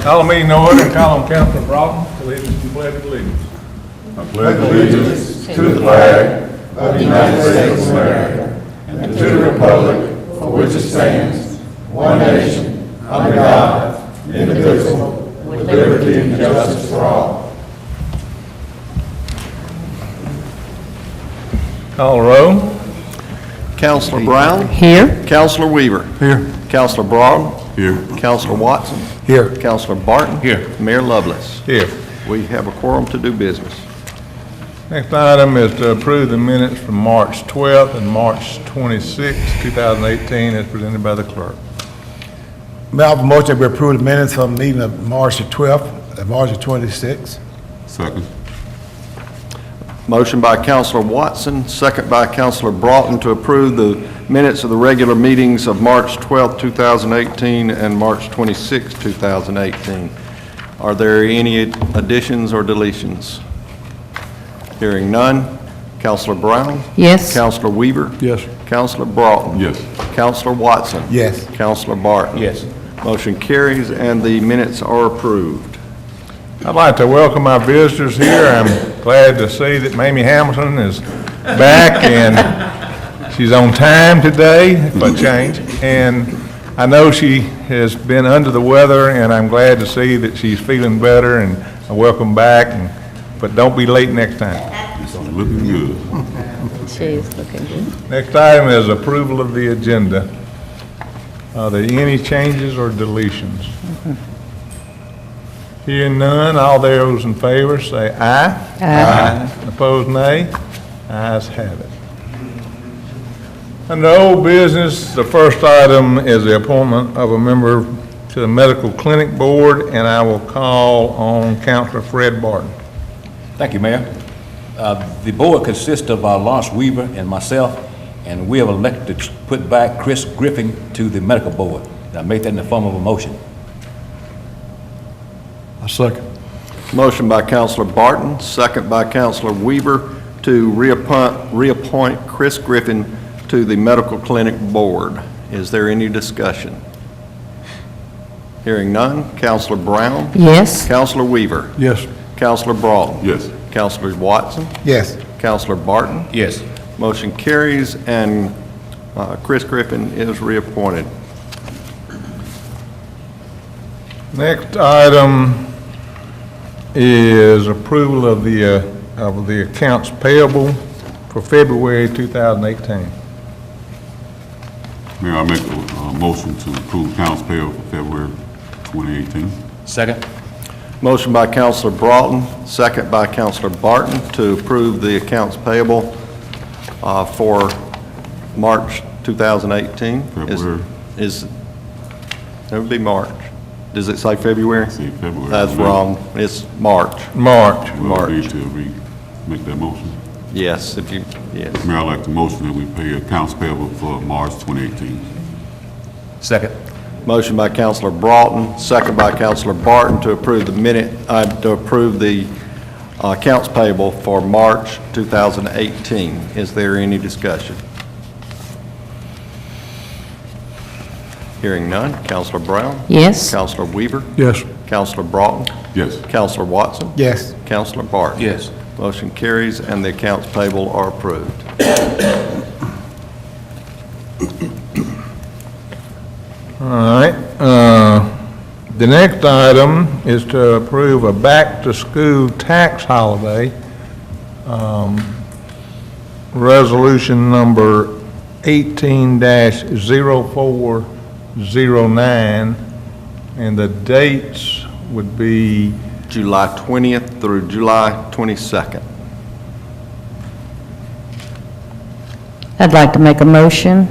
Call the meeting to order and call on Councilor Broughton to lead us in pledge of allegiance. I pledge allegiance to the flag of the United States of America and to the republic for which it stands, one nation, under God, indivisible, with liberty and justice for all. Call the roll. Councilor Brown? Here. Councilor Weaver? Here. Councilor Broughton? Here. Councilor Watson? Here. Councilor Barton? Here. Mayor Lovelace? Here. We have a quorum to do business. Next item is to approve the minutes from March 12th and March 26th, 2018, as presented by the clerk. May I have a motion to approve the minutes from the meeting of March the 12th and March the 26th? Second. Motion by Councilor Watson, second by Councilor Broughton to approve the minutes of the regular meetings of March 12th, 2018 and March 26th, 2018. Are there any additions or deletions? Hearing none. Councilor Brown? Yes. Councilor Weaver? Yes. Councilor Broughton? Yes. Councilor Watson? Yes. Councilor Barton? Yes. Motion carries and the minutes are approved. I'd like to welcome our visitors here. I'm glad to see that Mamie Hamilton is back, and she's on time today, for a change. And I know she has been under the weather, and I'm glad to see that she's feeling better, and welcome back. But don't be late next time. It's looking good. She's looking good. Next item is approval of the agenda. Are there any changes or deletions? Hearing none, all those in favor say aye. Aye. Opposed, nay. Ayes have it. Under old business, the first item is the appointment of a member to the Medical Clinic Board, and I will call on Councilor Fred Barton. Thank you, Mayor. The board consists of Lawrence Weaver and myself, and we have elected to put back Chris Griffin to the medical board. I make that in the form of a motion. A second. Motion by Councilor Barton, second by Councilor Weaver to reappoint Chris Griffin to the Medical Clinic Board. Is there any discussion? Hearing none. Councilor Brown? Yes. Councilor Weaver? Yes. Councilor Broughton? Yes. Councilor Watson? Yes. Councilor Barton? Yes. Motion carries and Chris Griffin is reappointed. Next item is approval of the accounts payable for February 2018. Mayor, I make a motion to approve accounts payable for February 2018. Second. Motion by Councilor Broughton, second by Councilor Barton to approve the accounts payable for March 2018. February. That would be March. Does it say February? See, February. That's wrong. It's March. March. We'll need to make that motion. Yes, yes. Mayor, I'd like the motion that we pay accounts payable for March 2018. Second. Motion by Councilor Broughton, second by Councilor Barton to approve the accounts payable for March 2018. Is there any discussion? Hearing none. Councilor Brown? Yes. Councilor Weaver? Yes. Councilor Broughton? Yes. Councilor Watson? Yes. Councilor Barton? Yes. Motion carries and the accounts payable are approved. All right. The next item is to approve a back-to-school tax holiday, resolution number 18-0409, and the dates would be July 20th through July 22nd. I'd like to make a motion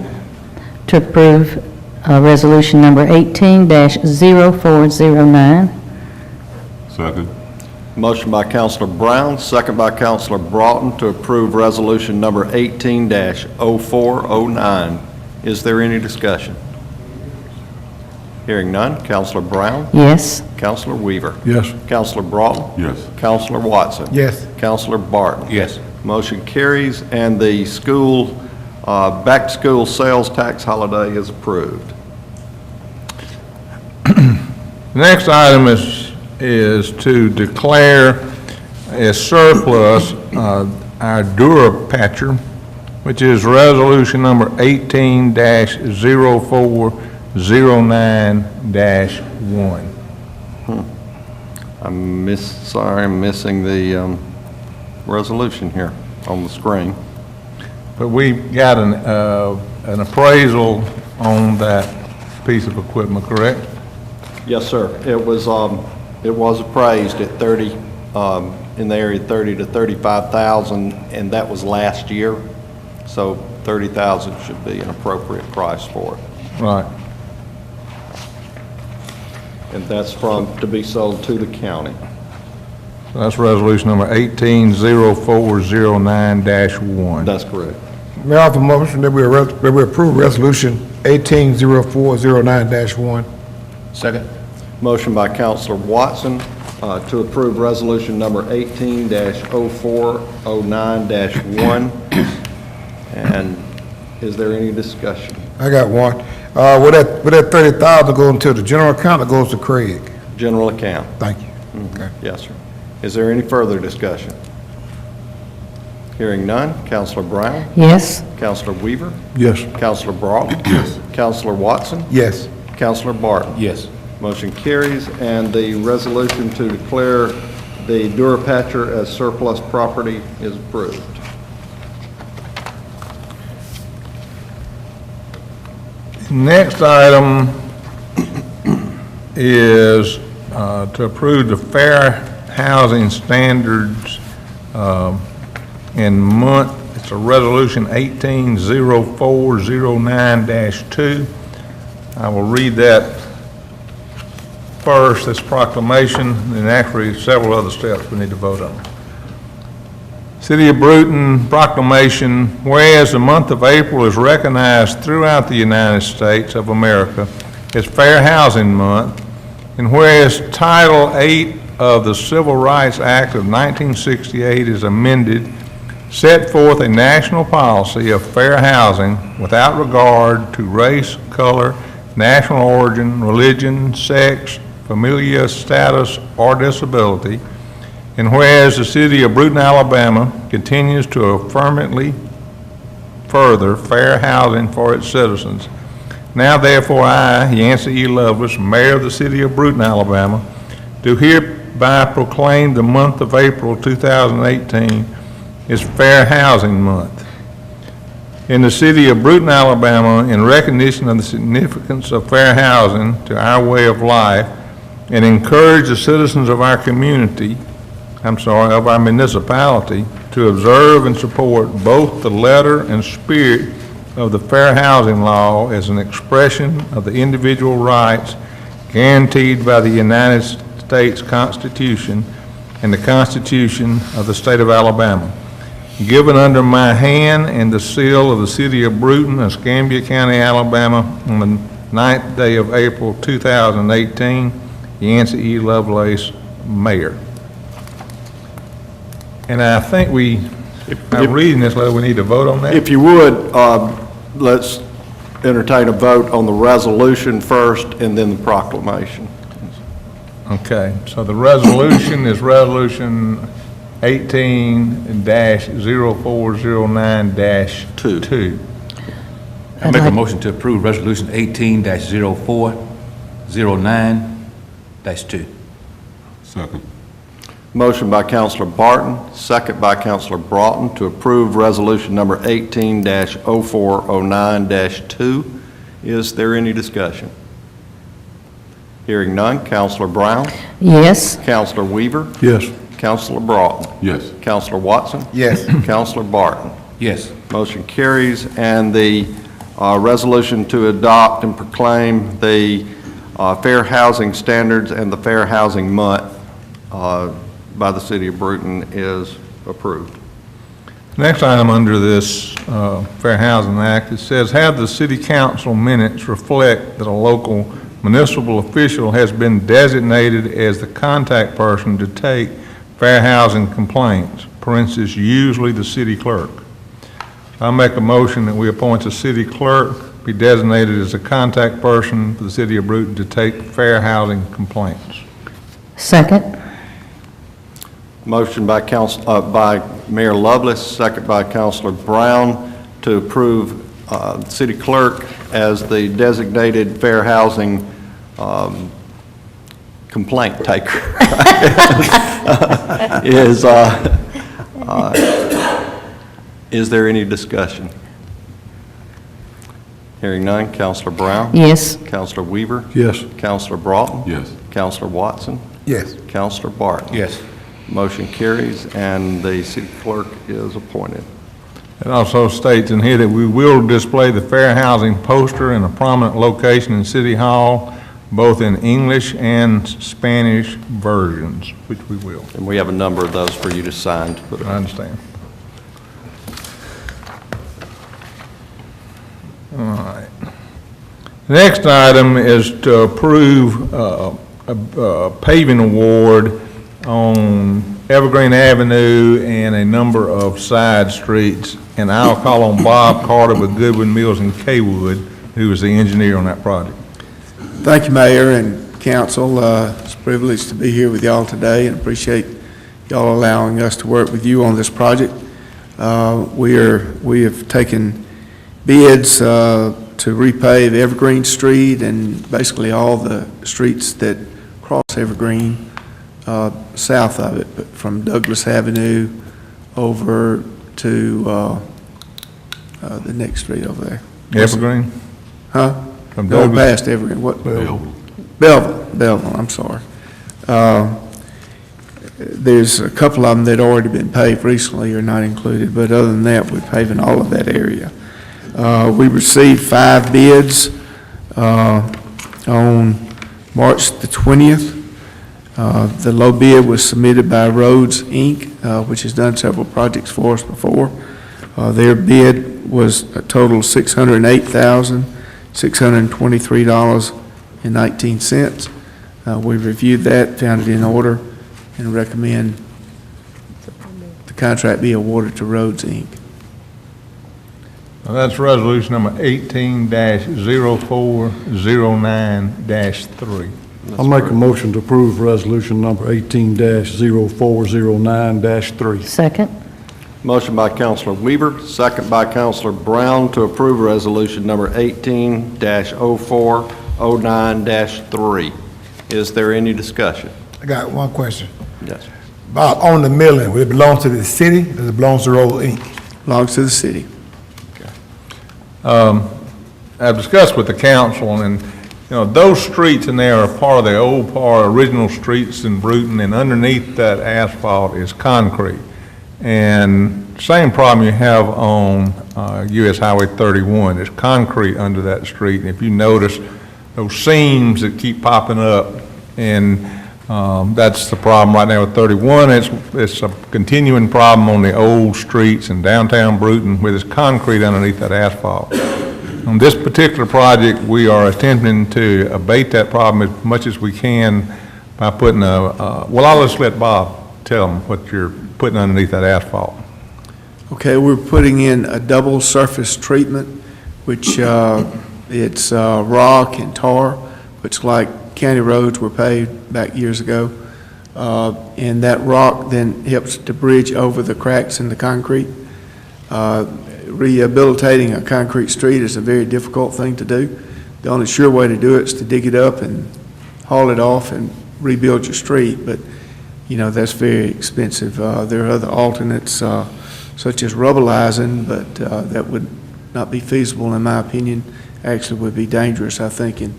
to approve resolution number 18-0409. Second. Motion by Councilor Brown, second by Councilor Broughton to approve resolution number 18-0409. Is there any discussion? Hearing none. Councilor Brown? Yes. Councilor Weaver? Yes. Councilor Broughton? Yes. Councilor Watson? Yes. Councilor Barton? Yes. Motion carries and the school back-to-school sales tax holiday is approved. The next item is to declare as surplus our Durapatcher, which is resolution number 18-0409-1. I'm missing the resolution here on the screen. But we got an appraisal on that piece of equipment, correct? Yes, sir. It was appraised at 30, in the area 30 to 35,000, and that was last year. So 30,000 should be an appropriate price for it. Right. And that's to be sold to the county. So that's resolution number 18-0409-1. That's correct. Mayor, I have a motion that we approve resolution 18-0409-1. Second? Motion by Councilor Watson to approve resolution number 18-0409-1. And is there any discussion? I got one. With that 30,000 go into the general account or goes to Craig? General account. Thank you. Okay. Yes, sir. Is there any further discussion? Hearing none. Councilor Brown? Yes. Councilor Weaver? Yes. Councilor Broughton? Yes. Councilor Watson? Yes. Councilor Barton? Yes. Motion carries, and the resolution to declare the Durapatcher as surplus property is approved. Next item is to approve the fair housing standards in month. It's a resolution 18-0409-2. I will read that first, this proclamation, and actually several other steps we need to vote on. City of Brewton proclamation, whereas the month of April is recognized throughout the United States of America as Fair Housing Month, and whereas Title 8 of the Civil Rights Act of 1968 is amended, set forth a national policy of fair housing without regard to race, color, national origin, religion, sex, familial status, or disability. And whereas the city of Brewton, Alabama continues to affirmatively further fair housing for its citizens, now therefore I, Yancey E. Lovelace, Mayor of the city of Brewton, Alabama, do hereby proclaim the month of April 2018 is Fair Housing Month. In the city of Brewton, Alabama, in recognition of the significance of fair housing to our way of life, and encourage the citizens of our community, of our municipality, to observe and support both the letter and spirit of the Fair Housing Law as an expression of the individual rights guaranteed by the United States Constitution and the Constitution of the State of Alabama. Given under my hand and the seal of the city of Brewton, Escambia County, Alabama, on the 9th day of April 2018, Yancey E. Lovelace, Mayor. And I think I'm reading this letter, we need to vote on that? If you would, let's entertain a vote on the resolution first and then the proclamation. Okay, so the resolution is resolution 18-0409-2. I make a motion to approve resolution 18-0409-2. Second. Motion by Councilor Barton, second by Councilor Broughton to approve resolution number 18-0409-2. Is there any discussion? Hearing none. Councilor Brown? Yes. Councilor Weaver? Yes. Councilor Broughton? Yes. Councilor Watson? Yes. Councilor Barton? Yes. Motion carries, and the resolution to adopt and proclaim the Fair Housing Standards and the Fair Housing Month by the City of Brewton is approved. Next item under this Fair Housing Act, it says, have the city council minutes reflect that a local municipal official has been designated as the contact person to take fair housing complaints, for instance, usually the city clerk. I make a motion that we appoint the city clerk be designated as a contact person for the city of Brewton to take fair housing complaints. Second. Motion by by Mayor Lovelace, second by Councilor Brown, to approve city clerk as the designated fair housing complaint taker. Is there any discussion? Hearing none. Councilor Brown? Yes. Councilor Weaver? Yes. Councilor Broughton? Yes. Councilor Watson? Yes. Councilor Barton? Yes. Motion carries, and the city clerk is appointed. It also states in here that we will display the fair housing poster in a prominent location in City Hall, both in English and Spanish versions, which we will. And we have a number of those for you to sign to put I on. understand. All right. The next item is to approve a paving award on Evergreen Avenue and a number of side streets. And I'll call on Bob Carter with Goodwin Mills and Kaywood, who is the engineer on that project. Thank you, Mayor and Council. It's a privilege to be here with y'all today and appreciate y'all allowing us to work with you on this project. We have taken bids to repave Evergreen Street and basically all the streets that cross Evergreen south of it, but from Douglas Avenue over to the next street over there. Evergreen? Huh? From Going Douglas? past Evergreen. What? Belleville, I'm sorry. There's a couple of them that already been paved recently are not included, but other than that, we're paving all of that area. We received 5 bids on March the 20th. The low bid was submitted by Roads, Inc., which has done several projects for us before. Their bid was a total of $608,623.19. We reviewed that, found it in order, and recommend the contract be awarded to Roads, Inc. Now, that's resolution number 18-0409-3. I'll make a motion to approve resolution number 18-0409-3. Second. Motion by Councilor Weaver, second by Councilor Brown to approve resolution number 18-0409-3. Is there any discussion? I got one question. Yes. Bob, on the milling, will it belong to the city or does it belong to Road Inc.? Belongs to the city. I've discussed with the council, and, those streets in there are part of the original streets in Brewton, and underneath that asphalt is concrete. And same problem you have on US Highway 31, there's concrete under that street, and if you notice, those seams that keep popping up, and that's the problem right now with 31. It's a continuing problem on the old streets in downtown Brewton where there's concrete underneath that asphalt. On this particular project, we are attempting to abate that problem as much as we can by putting well, I'll just let Bob tell them what you're putting underneath that asphalt. Okay, we're putting in a double surface treatment, which it's rock and tar, which like county roads were paved back years ago. And that rock then helps to bridge over the cracks in the concrete. Rehabilitating a concrete street is a very difficult thing to do. The only sure way to do it is to dig it up and haul it off and rebuild your street, but that's very expensive. There are other alternates such as rubblizing, but that would not be feasible in my opinion. Actually would be dangerous, I think, in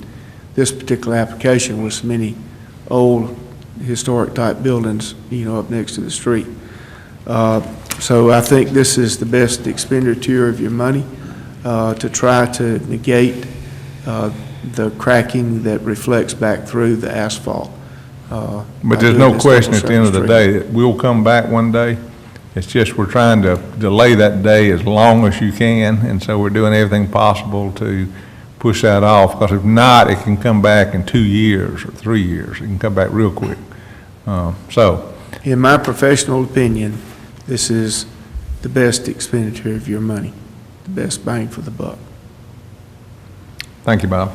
this particular application with so many old historic type buildings, up next to the street. So I think this is the best expenditure of your money to try to negate the cracking that reflects back through the asphalt. But there's no question at the end of the day that we'll come back one day. It's just we're trying to delay that day as long as you can, and so we're doing everything possible to push that off, because if not, it can come back in 2 years or 3 years. It can come back real quick. In my professional opinion, this is the best expenditure of your money, the best bang for the buck. Thank you, Bob.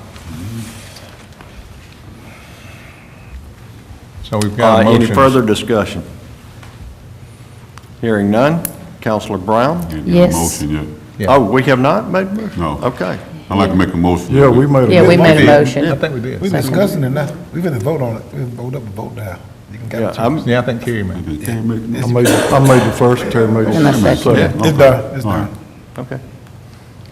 So we've got a motion. Any further discussion? Hearing none. Counselor Brown? Ain't got a Yes. motion yet. Yeah. Oh, we have not made a motion? No. Okay. I'd like to make a motion. Yeah, we made a. Yeah, we made a did. motion. I think we did. We've been discussing it now. We've been to vote on it. We vote up and vote down. You can get it. Yeah, I think Kerry made it. Okay, can't make a I motion. made the first, Terry made And I second. It's done, it's All done. right. Okay.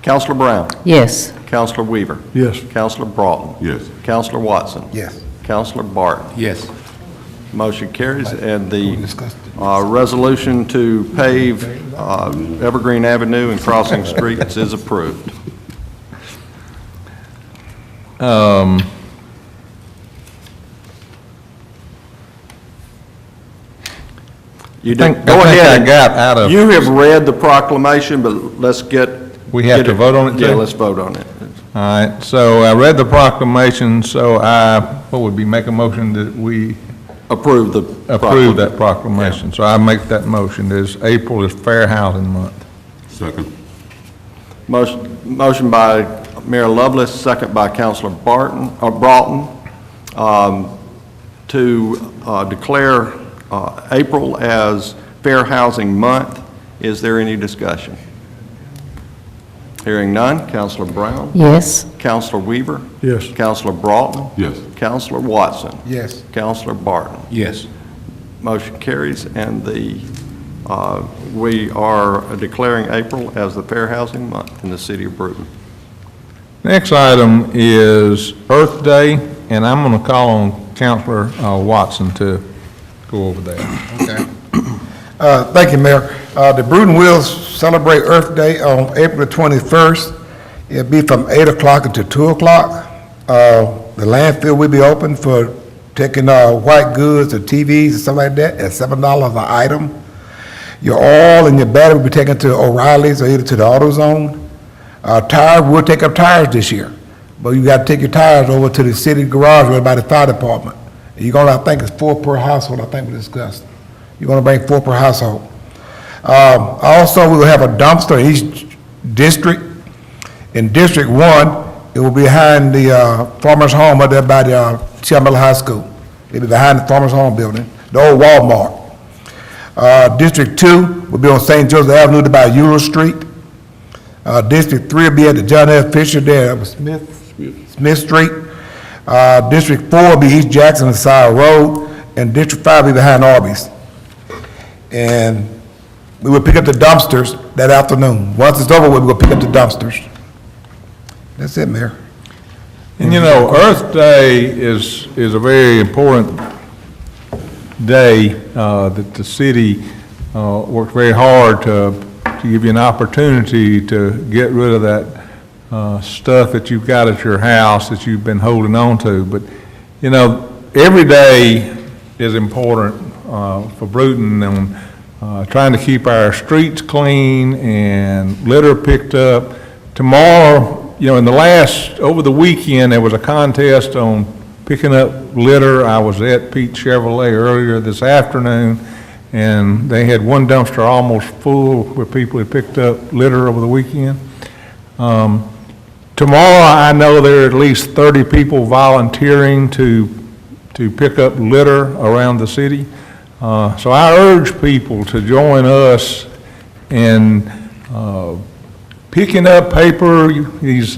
Counselor Brown? Yes. Counselor Weaver? Yes. Counselor Broughton? Yes. Counselor Watson? Yes. Counselor Barton? Yes. Motion carries, and the discussed resolution to pave Evergreen Avenue and crossing streets is approved. You do- I Go ahead. think I got out of, You have read the proclamation, but let's get. We have get to vote on it, Yeah, too? let's vote on it. all right, so I read the proclamation, so what would be, make a motion that we Approve the. approve that proclamation. So I make that motion, April is Fair Housing Month. Second. Motion by Mayor Lovelace, second by Councilor Broughton, to declare April as Fair Housing Month. Is there any discussion? Hearing none. Councilor Brown? Yes. Councilor Weaver? Yes. Councilor Broughton? Yes. Councilor Watson? Yes. Councilor Barton? Yes. Motion carries, and we are declaring April as the Fair Housing Month in the city of Brewton. Next item is Earth Day, and I'm going to call on Counselor Watson to go over that. Okay. Thank you, Mayor. The Brewton will celebrate Earth Day on April the 21st. It'll be from 8 o'clock until 2 o'clock. The landfill will be open for taking white goods or TVs and stuff like that at $7 an item. Your oil and your battery will be taken to O'Reilly's or either to the AutoZone. Tires, we'll take up tires this year, but you got to take your tires over to the city garage right by the fire department. You're going to, I think it's 4 per household, I think we discussed. You're going to bring 4 per household. Also, we will have a dumpster in each district. In District 1, it will be behind the Farmer's Home up there by the Chandler High School. It'll be behind the Farmer's Home building, the old Walmart. District 2 will be on St. Joseph Avenue by Euro Street. District 3 will be at the John F. Fisher there, Smith Street. District 4 will be East Jackson Side Road, and District 5 will be behind Arby's. And we will pick up the dumpsters that afternoon. Once it's over, we'll pick up the dumpsters. That's it, Mayor. And you know, Earth Day is a very important day that the city worked very hard to give you an opportunity to get rid of that stuff that you've got at your house that you've been holding on to. But, you know, every day is important for Brewton and trying to keep our streets clean and litter picked up. Tomorrow, you know, over the weekend, there was a contest on picking up litter. I was at Pete Chevrolet earlier this afternoon, and they had one dumpster almost full where people had picked up litter over the weekend. Tomorrow, I know there are at least 30 people volunteering to pick up litter around the city. So I urge people to join us in picking up paper, these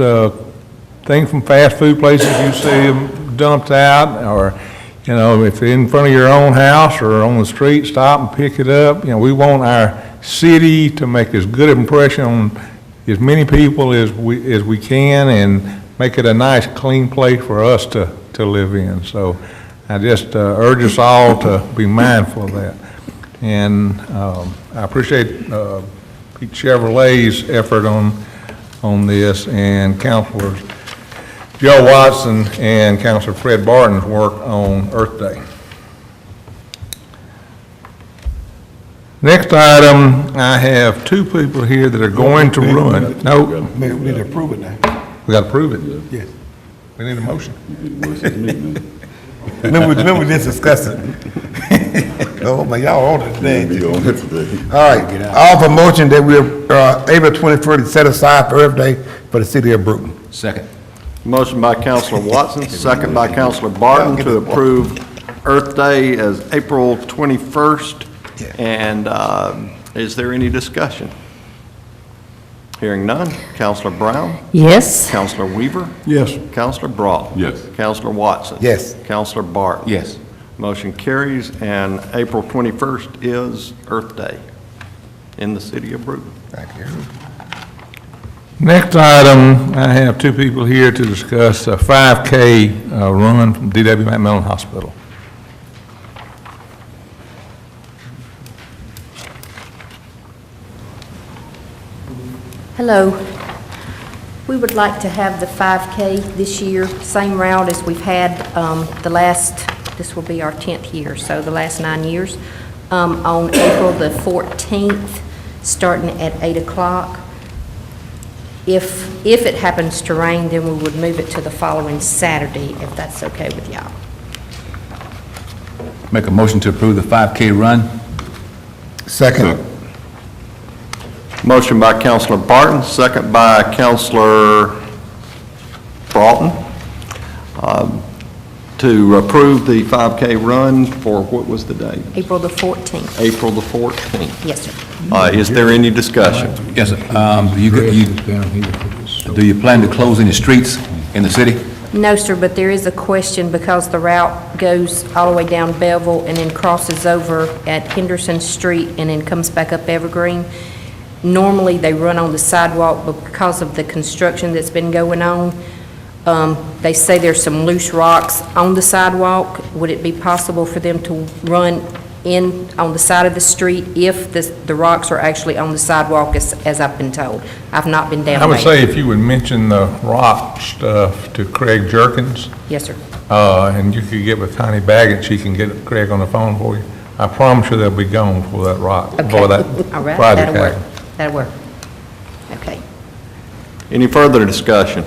things from fast food places, you see them dumped out, or, you know, if they're in front of your own house or on the street, stop and pick it up. You know, we want our city to make as good impression on as many people as we can and make it a nice, clean place for us to live in. So I just urge us all to be mindful of that. And I appreciate Pete Chevrolet's effort on this, and Councilors Joe Watson and Councilor Fred Barton's work on Earth Day. Next item, I have 2 people here that are going to run. No, Mayor, we need to approve it now. we got to prove it. Yes. We need a motion. Remember we just discussed it. Oh, man, y'all on it today. All right, I offer a motion that we're April 21st set aside for Earth Day for the city of Brewton. Second. Motion by Counselor Watson, second by Counselor Barton to approve Earth Day as April 21st. And is there any discussion? Hearing none. Counselor Brown? Yes. Counselor Weaver? Yes. Counselor Broughton? Yes. Counselor Watson? Yes. Counselor Barton? Yes. Motion carries, and April 21st is Earth Day in the city of Brewton. Thank you. Next item, I have two people here to discuss a 5K run from D.W. McMillan Hospital. Hello. We would like to have the 5K this year, same route as we've had this will be our 10th year, so the last 9 years, on April the 14th, starting at 8 o'clock. If it happens to rain, then we would move it to the following Saturday, if that's okay with y'all. Make a motion to approve the 5K run. Second. Motion by Counselor Barton, second by Counselor Broughton, to approve the 5K run for, what was the date? April the 14th. April the 14th. Yes, sir. Is there any discussion? Yes, sir. Do you plan to close any streets in the city? No, sir, but there is a question because the route goes all the way down Belleville and then crosses over at Henderson Street and then comes back up Evergreen. Normally, they run on the sidewalk, but because of the construction that's been going on, they say there's some loose rocks on the sidewalk. Would it be possible for them to run in on the side of the street if the rocks are actually on the sidewalk as I've been told? I've not been down there. I would say if you would mention the rock stuff to Craig Jerkins, Yes, sir. and you could get with Connie Baggett, she can get Craig on the phone for you. I promise you they'll be gone for that rock, Okay. for that All right, project. that'll work. happens. That'll work. Okay. Any further discussion?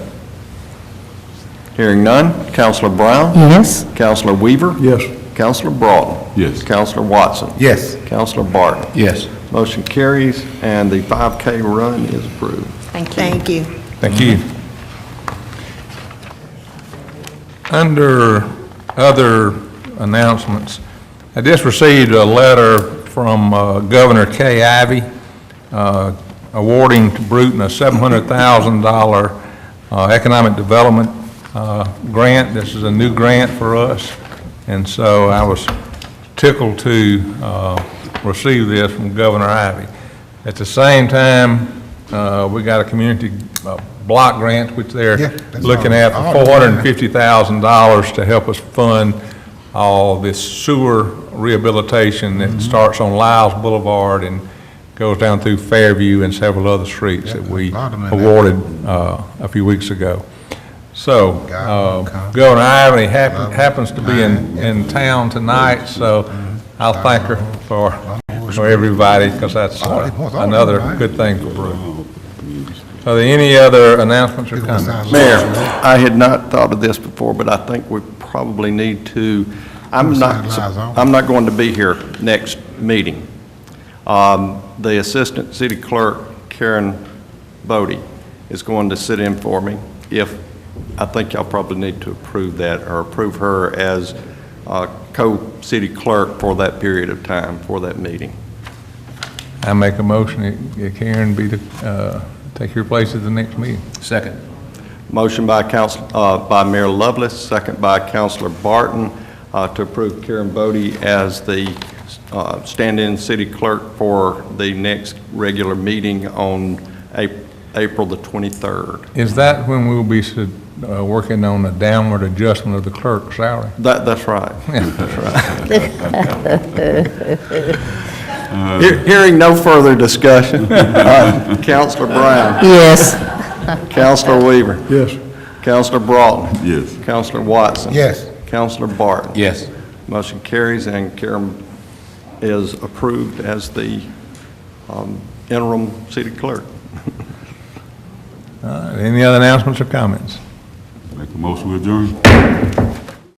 Hearing none. Counselor Brown? Yes. Counselor Weaver? Yes. Counselor Broughton? Yes. Counselor Watson? Yes. Counselor Barton? Yes. Motion carries, and the 5K run is approved. Thank you. Thank you. Thank you. Under other announcements, I just received a letter from Governor Kay Ivey awarding to Brewton a $700,000 economic development grant. This is a new grant for us, and so I was tickled to receive this from Governor Ivey. At the same time, we got a community block grant, which they're that's looking all- at all for of that. $450,000 to help us fund all this sewer rehabilitation that starts on Lyles Boulevard and goes down through Fairview and several other streets that we a lot of them in there. awarded a few weeks ago. So, God, okay. Governor Ivey happens to be in town tonight, so I'll thank her for everybody, because that's another good thing for Brewton. Are there any other announcements or comments? Mayor, I had not thought of this before, but I think we probably need to, I'm not going to be here next meeting. The Assistant City Clerk, Karen Bodie, is going to sit in for me. I think y'all probably need to approve that, or approve her as co-city clerk for that period of time, for that meeting. I make a motion that Karen be to take your place at the next meeting. Second. Motion by by Mayor Lovelace, second by Councilor Barton, to approve Karen Bodie as the stand-in city clerk for the next regular meeting on April the 23rd. Is that when we'll be working on a downward adjustment of the clerk's salary? That's right. Hearing no further discussion, Councilor Brown, Yes. Councilor Weaver, Yes. Councilor Broughton, Yes. Councilor Watson. Yes. Councilor Barton. Yes. Motion carries, and Karen is approved as the interim city clerk. Any other announcements or comments? Make a motion to adjourn.